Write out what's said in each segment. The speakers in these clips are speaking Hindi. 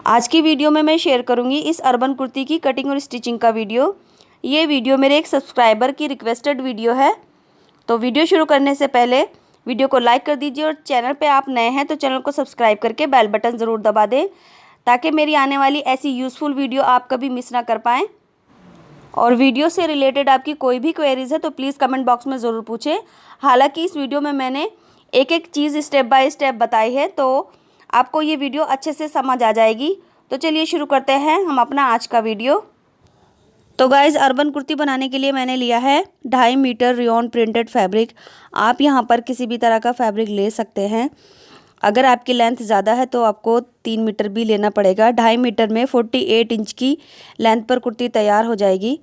आज की वीडियो में मैं शेयर करूंगी इस अर्बन कुर्ती की कटिंग और स्टिचिंग का वीडियो। ये वीडियो मेरे एक सब्सक्राइबर की रिक्वेस्टेड वीडियो है। तो वीडियो शुरू करने से पहले वीडियो को लाइक कर दीजिए और चैनल पे आप नए हैं तो चैनल को सब्सक्राइब करके बेल बटन ज़रूर दबा दें ताकि मेरी आने वाली ऐसी यूज़फुल वीडियो आप कभी मिस ना कर पाएँ। और वीडियो से रिलेटेड आपकी कोई भी क्वेरीज़ है तो प्लीज़ कमेंट बॉक्स में ज़रूर पूछें। हालांकि इस वीडियो में मैंने एक एक चीज़ स्टेप बाय स्टेप बताई है तो आपको ये वीडियो अच्छे से समझ आ जाएगी। तो चलिए शुरू करते हैं हम अपना आज का वीडियो। तो गाइज़, अर्बन कुर्ती बनाने के लिए मैंने लिया है 2.5 मीटर रेयॉन प्रिंटेड फैब्रिक। आप यहाँ पर किसी भी तरह का फैब्रिक ले सकते हैं। अगर आपकी लेंथ ज़्यादा है तो आपको 3 मीटर भी लेना पड़ेगा। 2.5 मीटर में 48 इंच की लेंथ पर कुर्ती तैयार हो जाएगी।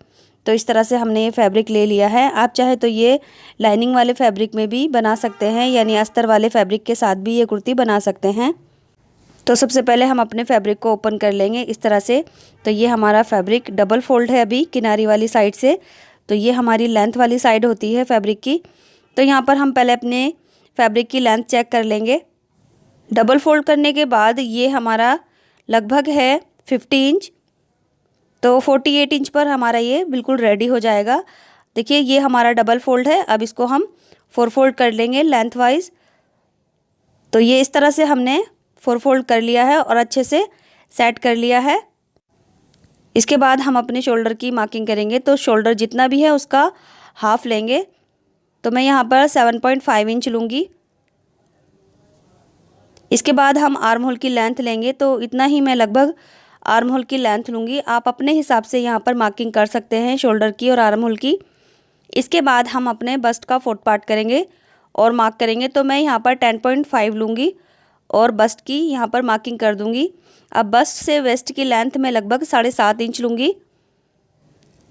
तो इस तरह से हमने ये फैब्रिक ले लिया है। आप चाहे तो ये लाइनिंग वाले फैब्रिक में भी बना सकते हैं, यानी अस्तर वाले फैब्रिक के साथ भी ये कुर्ती बना सकते हैं। तो सबसे पहले हम अपने फैब्रिक को ओपन कर लेंगे इस तरह से। तो ये हमारा फैब्रिक डबल फोल्ड है अभी किनारी वाली साइड से। तो ये हमारी लेंथ वाली साइड होती है फैब्रिक की। तो यहाँ पर हम पहले अपने फैब्रिक की लेंथ चेक कर लेंगे। डबल फोल्ड करने के बाद ये हमारा लगभग है 50 इंच। तो 48 इंच पर हमारा ये बिल्कुल रेडी हो जाएगा। देखिए ये हमारा डबल फोल्ड है। अब इसको हम 4 फोल्ड कर लेंगे लेंथ वाइज। तो ये इस तरह से हमने 4 फोल्ड कर लिया है और अच्छे से सेट कर लिया है। इसके बाद हम अपने शोल्डर की मार्किंग करेंगे। तो शोल्डर जितना भी है उसका हाफ लेंगे। तो मैं यहाँ पर 7.5 इंच लूँगी। इसके बाद हम आर्म होल की लेंथ लेंगे। तो इतना ही मैं लगभग आर्म होल की लेंथ लूँगी। आप अपने हिसाब से यहाँ पर मार्किंग कर सकते हैं शोल्डर की और आर्म होल की। इसके बाद हम अपने बस्ट का 4th पार्ट करेंगे और मार्क करेंगे। तो मैं यहाँ पर 10.5 लूँगी और बस्ट की यहाँ पर मार्किंग कर दूँगी। अब बस्ट से वेस्ट की लेंथ में लगभग 7.5 इंच लूँगी।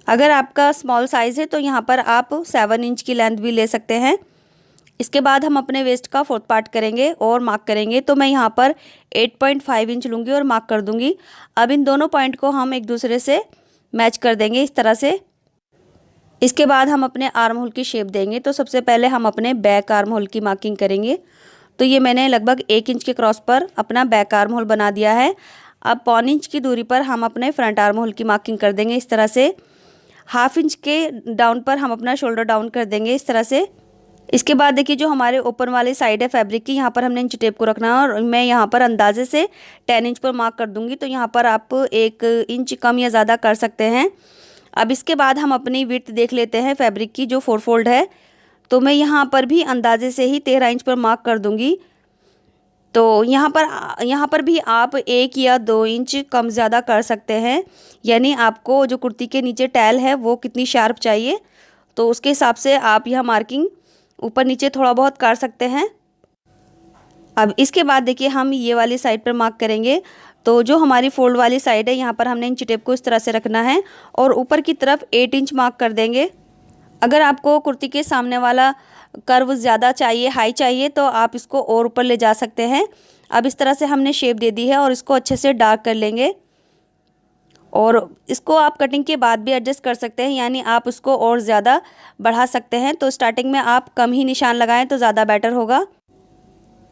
अगर आपका स्मॉल साइज़ है तो यहाँ पर आप 7 इंच की लेंथ भी ले सकते हैं। इसके बाद हम अपने वेस्ट का 4th पार्ट करेंगे और मार्क करेंगे। तो मैं यहाँ पर 8.5 इंच लूँगी और मार्क कर दूँगी। अब इन दोनों पॉइंट को हम एक दूसरे से मैच कर देंगे इस तरह से। इसके बाद हम अपने आर्म होल की शेप देंगे। तो सबसे पहले हम अपने बैक आर्म होल की मार्किंग करेंगे। तो ये मैंने लगभग 1 इंच के क्रॉस पर अपना बैक आर्म होल बना दिया है। अब 1.25 इंच की दूरी पर हम अपने फ्रंट आर्म होल की मार्किंग कर देंगे इस तरह से। 1/2 इंच के डाउन पर हम अपना शोल्डर डाउन कर देंगे इस तरह से। इसके बाद देखिए जो हमारे ओपन वाली साइड है फैब्रिक की, यहाँ पर हमने इंच टेप को रखना है और मैं यहाँ पर अंदाजे से 10 इंच पर मार्क कर दूँगी। तो यहाँ पर आप 1 इंच कम या ज़्यादा कर सकते हैं। अब इसके बाद हम अपनी विड्थ देख लेते हैं फैब्रिक की जो 4 फोल्ड है। तो मैं यहाँ पर भी अंदाजे से ही 13 इंच पर मार्क कर दूँगी। तो यहाँ पर भी आप 1 या 2 इंच कम ज़्यादा कर सकते हैं, यानी आपको जो कुर्ती के नीचे टैल है वो कितनी शार्प चाहिए तो उसके हिसाब से आप यह मार्किंग ऊपर नीचे थोड़ा बहुत कर सकते हैं। अब इसके बाद देखिए हम ये वाली साइड पर मार्क करेंगे। तो जो हमारी फोल्ड वाली साइड है यहाँ पर हमने इंच टेप को इस तरह से रखना है और ऊपर की तरफ 8 इंच मार्क कर देंगे। अगर आपको कुर्ती के सामने वाला कर्व ज़्यादा चाहिए, हाई चाहिए, तो आप इसको और ऊपर ले जा सकते हैं। अब इस तरह से हमने शेप दे दी है और इसको अच्छे से डार्क कर लेंगे और इसको आप कटिंग के बाद भी एडजस्ट कर सकते हैं, यानी आप इसको और ज़्यादा बढ़ा सकते हैं। तो स्टार्टिंग में आप कम ही निशान लगाएं तो ज़्यादा बेटर होगा।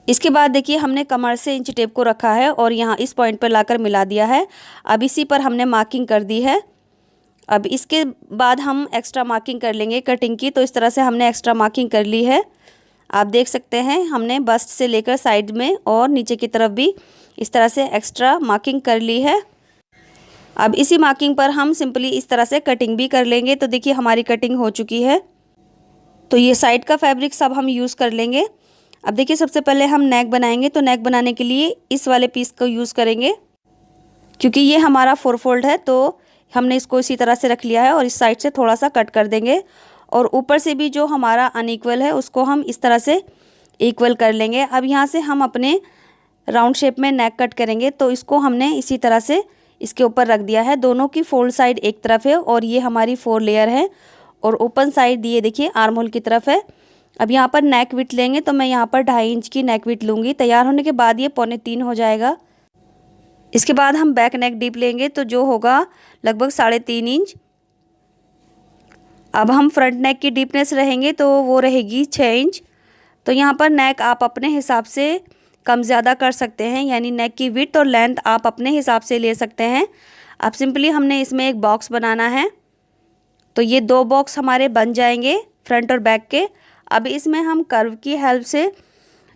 इसके बाद देखिए हमने कमर से इंच टेप को रखा है और यहाँ इस पॉइंट पर लाकर मिला दिया है। अब इसी पर हमने मार्किंग कर दी है। अब इसके बाद हम एक्स्ट्रा मार्किंग कर लेंगे कटिंग की। तो इस तरह से हमने एक्स्ट्रा मार्किंग कर ली है। आप देख सकते हैं हमने बस्ट से लेकर साइड में और नीचे की तरफ भी इस तरह से एक्स्ट्रा मार्किंग कर ली है। अब इसी मार्किंग पर हम सिंपली इस तरह से कटिंग भी कर लेंगे। तो देखिए हमारी कटिंग हो चुकी है। तो ये साइड का फैब्रिक सब हम यूज़ कर लेंगे। अब देखिए सबसे पहले हम नेक बनाएंगे। तो नेक बनाने के लिए इस वाले पीस को यूज़ करेंगे क्योंकि ये हमारा 4 फोल्ड है। तो हमने इसको इसी तरह से रख लिया है और इस साइड से थोड़ा सा कट कर देंगे और ऊपर से भी जो हमारा अनइक्वल है उसको हम इस तरह से इक्वल कर लेंगे। अब यहाँ से हम अपने राउंड शेप में नेक कट करेंगे। तो इसको हमने इसी तरह से इसके ऊपर रख दिया है। दोनों की फोल्ड साइड एक तरफ है और ये हमारी 4 लेयर है और ओपन साइड ये देखिए आर्म होल की तरफ है। अब यहाँ पर नेक विड्थ लेंगे। तो मैं यहाँ पर 2.5 इंच की नेक विड्थ लूँगी। तैयार होने के बाद ये 2.25 हो जाएगा। इसके बाद हम बैक नेक डीप लेंगे तो जो होगा लगभग 3.5 इंच। अब हम फ्रंट नेक की डीपनेस रहेंगे तो वो रहेगी 6 इंच। तो यहाँ पर नेक आप अपने हिसाब से कम ज़्यादा कर सकते हैं, यानी नेक की विड्थ और लेंथ आप अपने हिसाब से ले सकते हैं। अब सिंपली हमने इसमें एक बॉक्स बनाना है, तो ये 2 बॉक्स हमारे बन जाएंगे फ्रंट और बैक के। अब इसमें हम कर्व की हेल्प से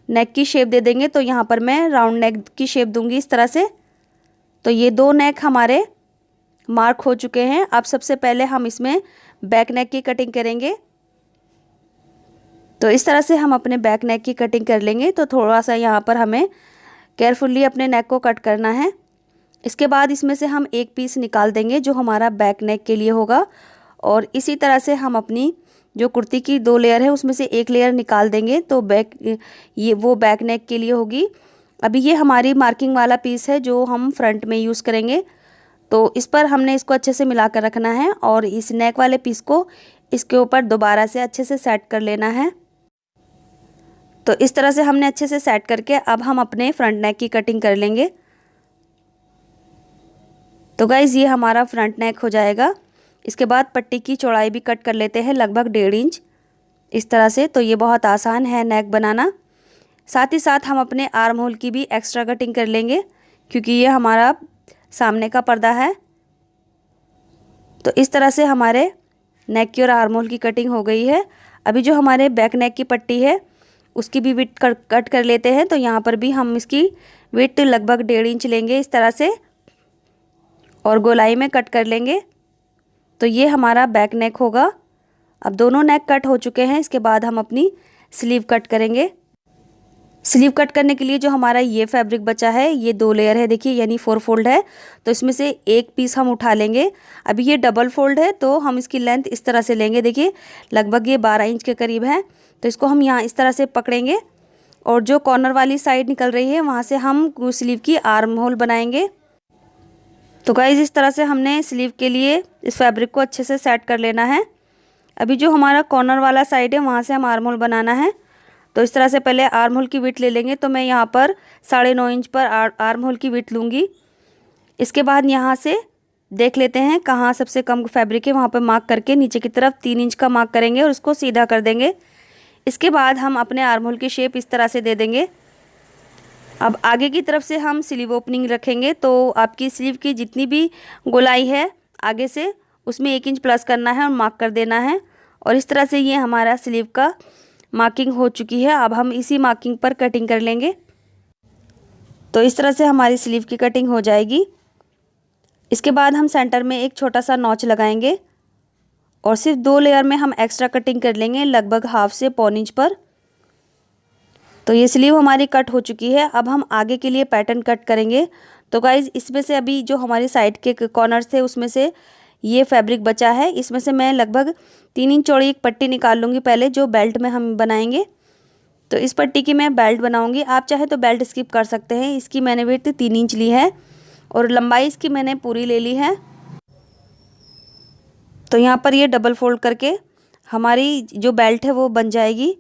नेक की शेप दे देंगे। तो यहाँ पर मैं राउंड नेक की शेप दूंगी इस तरह से। तो ये 2 नेक हमारे मार्क हो चुके हैं। अब सबसे पहले हम इसमें बैक नेक की कटिंग करेंगे। तो इस तरह से हम अपने बैक नेक की कटिंग कर लेंगे। तो थोड़ा सा यहाँ पर हमें केयरफुली अपने नेक को कट करना है। इसके बाद इसमें से हम एक पीस निकाल देंगे जो हमारा बैक नेक के लिए होगा, और इसी तरह से हम अपनी जो कुर्ती की 2 लेयर है उसमें से एक लेयर निकाल देंगे। तो वो बैक नेक के लिए होगी। अभी ये हमारी मार्किंग वाला पीस है जो हम फ्रंट में यूज़ करेंगे। तो इस पर हमने इसको अच्छे से मिला कर रखना है और इस नेक वाले पीस को इसके ऊपर दोबारा से अच्छे से सेट कर लेना है। तो इस तरह से हमने अच्छे से सेट करके अब हम अपने फ्रंट नेक की कटिंग कर लेंगे। तो गाइज़ ये हमारा फ्रंट नेक हो जाएगा। इसके बाद पट्टी की चौड़ाई भी कट कर लेते हैं, लगभग 1.5 इंच इस तरह से। तो ये बहुत आसान है नेक बनाना। साथ ही साथ हम अपने आर्म होल की भी एक्स्ट्रा कटिंग कर लेंगे, क्योंकि ये हमारा सामने का पर्दा है। तो इस तरह से हमारे नेक की और आर्म होल की कटिंग हो गई है। अभी जो हमारे बैक नेक की पट्टी है उसकी भी विड्थ कट कर लेते हैं। तो यहाँ पर भी हम इसकी विड्थ लगभग 1.5 इंच लेंगे इस तरह से और गोलाई में कट कर लेंगे। तो ये हमारा बैक नेक होगा। अब दोनों नेक कट हो चुके हैं। इसके बाद हम अपनी स्लीव कट करेंगे। स्लीव कट करने के लिए जो हमारा ये फैब्रिक बचा है, ये 2 लेयर है देखिए, यानी 4 फोल्ड है। तो इसमें से एक पीस हम उठा लेंगे। अभी ये डबल फोल्ड है तो हम इसकी लेंथ इस तरह से लेंगे, देखिए लगभग ये 12 इंच के करीब है। तो इसको हम यहाँ इस तरह से पकड़ेंगे और जो कॉर्नर वाली साइड निकल रही है वहाँ से हम स्लीव की आर्म होल बनाएंगे। तो गाइस इस तरह से हमने स्लीव के लिए इस फैब्रिक को अच्छे से सेट कर लेना है। अभी जो हमारा कॉर्नर वाला साइड है वहाँ से हम आर्म होल बनाना है। तो इस तरह से पहले आर्म होल की विड्थ ले लेंगे। तो मैं यहाँ पर 9.5 इंच पर आर्म होल की विड्थ लूँगी। इसके बाद यहाँ से देख लेते हैं कहाँ सबसे कम फैब्रिक है, वहाँ पर मार्क करके नीचे की तरफ 3 इंच का मार्क करेंगे और उसको सीधा कर देंगे। इसके बाद हम अपने आर्म होल की शेप इस तरह से दे देंगे। अब आगे की तरफ से हम स्लीव ओपनिंग रखेंगे। तो आपकी स्लीव की जितनी भी गोलाई है आगे से उसमें 1 इंच प्लस करना है और मार्क कर देना है। और इस तरह से ये हमारा स्लीव का मार्किंग हो चुकी है। अब हम इसी मार्किंग पर कटिंग कर लेंगे। तो इस तरह से हमारी स्लीव की कटिंग हो जाएगी। इसके बाद हम सेंटर में एक छोटा सा नॉच लगाएंगे और सिर्फ 2 लेयर में हम एक्स्ट्रा कटिंग कर लेंगे, लगभग हाफ से 1.25 इंच पर। तो ये स्लीव हमारी कट हो चुकी है। अब हम आगे के लिए पैटर्न कट करेंगे। तो गाइज़ इसमें से अभी जो हमारी साइड के कॉर्नर्स थे उसमें से ये फैब्रिक बचा है। इसमें से मैं लगभग 3 इंच चौड़ी एक पट्टी निकाल लूँगी पहले, जो बेल्ट में हम बनाएंगे। तो इस पट्टी की मैं बेल्ट बनाऊँगी। आप चाहे तो बेल्ट स्किप कर सकते हैं। इसकी मैंने विड्थ 3 इंच ली है और लंबाई इसकी मैंने पूरी ले ली है। तो यहाँ पर ये डबल फोल्ड करके हमारी जो बेल्ट है वो बन जाएगी।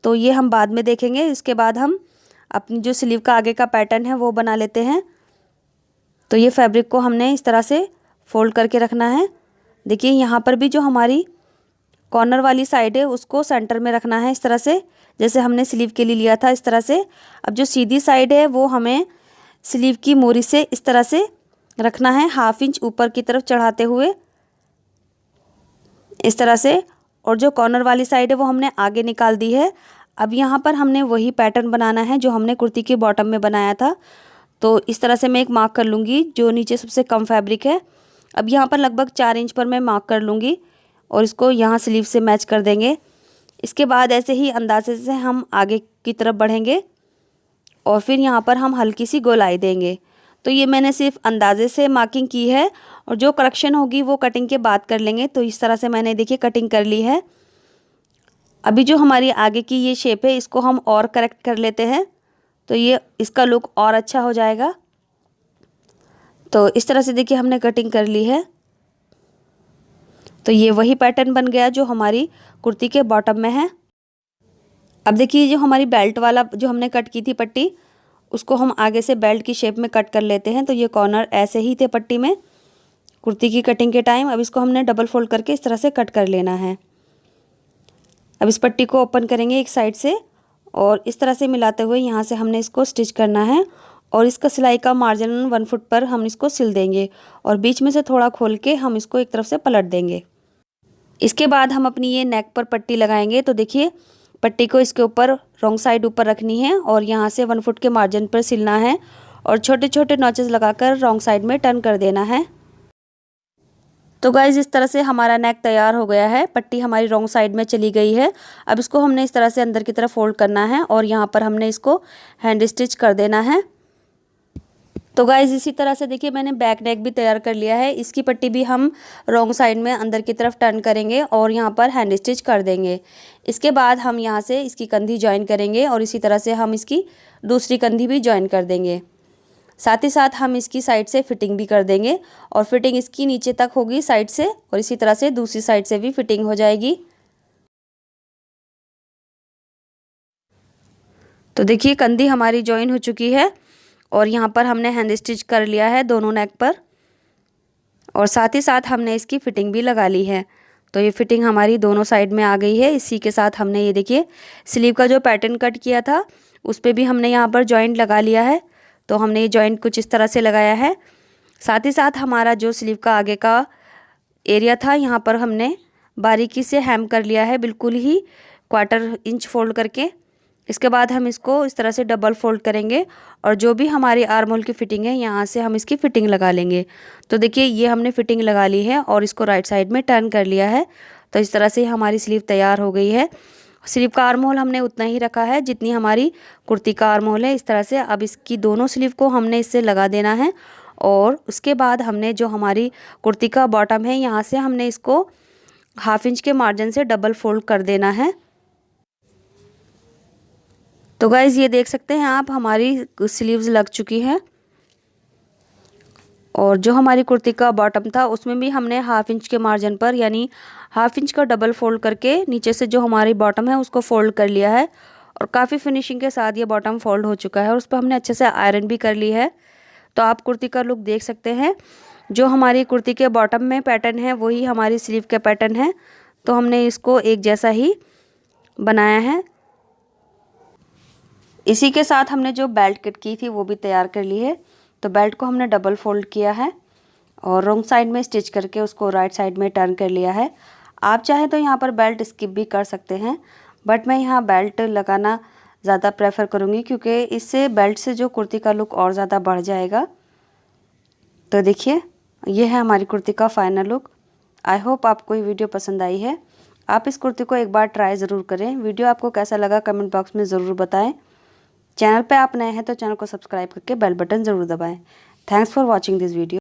तो ये हम बाद में देखेंगे। इसके बाद हम अपनी जो स्लीव का आगे का पैटर्न है वो बना लेते हैं। तो ये फैब्रिक को हमने इस तरह से फोल्ड करके रखना है। देखिए यहाँ पर भी जो हमारी कॉर्नर वाली साइड है उसको सेंटर में रखना है इस तरह से, जैसे हमने स्लीव के लिए लिया था इस तरह से। अब जो सीधी साइड है वो हमें स्लीव की मोरी से इस तरह से रखना है, 1/2 इंच ऊपर की तरफ चढ़ाते हुए इस तरह से। और जो कॉर्नर वाली साइड है वो हमने आगे निकाल दी है। अब यहाँ पर हमने वही पैटर्न बनाना है जो हमने कुर्ती के बॉटम में बनाया था। तो इस तरह से मैं एक मार्क कर लूँगी जो नीचे सबसे कम फैब्रिक है। अब यहाँ पर लगभग 4 इंच पर मैं मार्क कर लूँगी और इसको यहाँ स्लीव से मैच कर देंगे। इसके बाद ऐसे ही अंदाजे से हम आगे की तरफ बढ़ेंगे और फिर यहाँ पर हम हल्की सी गोलाई देंगे। तो ये मैंने सिर्फ अंदाजे से मार्किंग की है और जो करेक्शन होगी वो कटिंग के बाद कर लेंगे। तो इस तरह से मैंने देखिए कटिंग कर ली है। अभी जो हमारी आगे की ये शेप है इसको हम और करेक्ट कर लेते हैं, तो ये इसका लुक और अच्छा हो जाएगा। तो इस तरह से देखिए हमने कटिंग कर ली है। तो ये वही पैटर्न बन गया जो हमारी कुर्ती के बॉटम में है। अब देखिए जो हमारी बेल्ट वाला जो हमने कट की थी पट्टी, उसको हम आगे से बेल्ट की शेप में कट कर लेते हैं। तो ये कॉर्नर ऐसे ही थे पट्टी में कुर्ती की कटिंग के टाइम। अब इसको हमने डबल फोल्ड करके इस तरह से कट कर लेना है। अब इस पट्टी को ओपन करेंगे एक साइड से और इस तरह से मिलाते हुए यहाँ से हमने इसको स्टिच करना है और इसका सिलाई का मार्जिन 1 फुट पर हम इसको सिल देंगे और बीच में से थोड़ा खोल के हम इसको एक तरफ से पलट देंगे। इसके बाद हम अपनी ये नेक पर पट्टी लगाएंगे। तो देखिए पट्टी को इसके ऊपर रॉन्ग साइड ऊपर रखनी है और यहाँ से 1 फुट के मार्जिन पर सिलना है और छोटे छोटे नॉचेस लगाकर रॉन्ग साइड में टर्न कर देना है। तो गाइज़ इस तरह से हमारा नेक तैयार हो गया है। पट्टी हमारी रॉन्ग साइड में चली गई है। अब इसको हमने इस तरह से अंदर की तरफ फोल्ड करना है और यहाँ पर हमने इसको हैंड स्टिच कर देना है। तो गाइज़ इसी तरह से देखिए मैंने बैक नेक भी तैयार कर लिया है। इसकी पट्टी भी हम रॉन्ग साइड में अंदर की तरफ टर्न करेंगे और यहाँ पर हैंड स्टिच कर देंगे। इसके बाद हम यहाँ से इसकी कंधी ज्वाइन करेंगे और इसी तरह से हम इसकी दूसरी कंधी भी ज्वाइन कर देंगे। साथ ही साथ हम इसकी साइड से फिटिंग भी कर देंगे और फिटिंग इसकी नीचे तक होगी साइड से और इसी तरह से दूसरी साइड से भी फिटिंग हो जाएगी। तो देखिए कंधी हमारी ज्वाइन हो चुकी है और यहाँ पर हमने हैंड स्टिच कर लिया है दोनों नेक पर और साथ ही साथ हमने इसकी फिटिंग भी लगा ली है। तो ये फिटिंग हमारी दोनों साइड में आ गई है। इसी के साथ हमने ये देखिए स्लीव का जो पैटर्न कट किया था उस पर भी हमने यहाँ पर जॉइंट लगा लिया है। तो हमने ये जॉइंट कुछ इस तरह से लगाया है। साथ ही साथ हमारा जो स्लीव का आगे का एरिया था यहाँ पर हमने बारीकी से हेम कर लिया है, बिल्कुल ही 1/4 इंच फोल्ड करके। इसके बाद हम इसको इस तरह से डबल फोल्ड करेंगे और जो भी हमारी आर्म होल की फिटिंग है यहाँ से हम इसकी फ़िटिंग लगा लेंगे। तो देखिए ये हमने फ़िटिंग लगा ली है और इसको राइट साइड में टर्न कर लिया है। तो इस तरह से हमारी स्लीव तैयार हो गई है। स्लीव का आर्म होल हमने उतना ही रखा है जितनी हमारी कुर्ती का आर्म होल है। इस तरह से अब इसकी दोनों स्लीव को हमने इससे लगा देना है और उसके बाद हमने जो हमारी कुर्ती का बॉटम है यहाँ से हमने इसको 1/2 इंच के मार्जिन से डबल फोल्ड कर देना है। तो गाइज़ ये देख सकते हैं आप हमारी स्लीव्स लग चुकी हैं और जो हमारी कुर्ती का बॉटम था उसमें भी हमने 1/2 इंच के मार्जिन पर यानी 1/2 इंच का डबल फोल्ड करके नीचे से जो हमारी बॉटम है उसको फोल्ड कर लिया है और काफ़ी फिनिशिंग के साथ ये बॉटम फोल्ड हो चुका है और उस पर हमने अच्छे से आयरन भी कर ली है। तो आप कुर्ती का लुक देख सकते हैं। जो हमारी कुर्ती के बॉटम में पैटर्न है वही हमारी स्लीव का पैटर्न है। तो हमने इसको एक जैसा ही बनाया है। इसी के साथ हमने जो बेल्ट कट की थी वो भी तैयार कर ली है। तो बेल्ट को हमने डबल फोल्ड किया है और रॉन्ग साइड में स्टिच करके उसको राइट साइड में टर्न कर लिया है। आप चाहें तो यहाँ पर बेल्ट स्किप भी कर सकते हैं, बट मैं यहाँ बेल्ट लगाना ज़्यादा प्रेफर करूँगी क्योंकि इससे बेल्ट से जो कुर्ती का लुक और ज़्यादा बढ़ जाएगा। तो देखिए ये है हमारी कुर्ती का फाइनल लुक। आई होप आपको ये वीडियो पसंद आई है। आप इस कुर्ती को एक बार ट्राई ज़रूर करें। वीडियो आपको कैसा लगा कमेंट बॉक्स में ज़रूर बताएं। चैनल पे आप नए हैं तो चैनल को सब्सक्राइब करके बेल बटन ज़रूर दबाएं। Thanks for watching this video.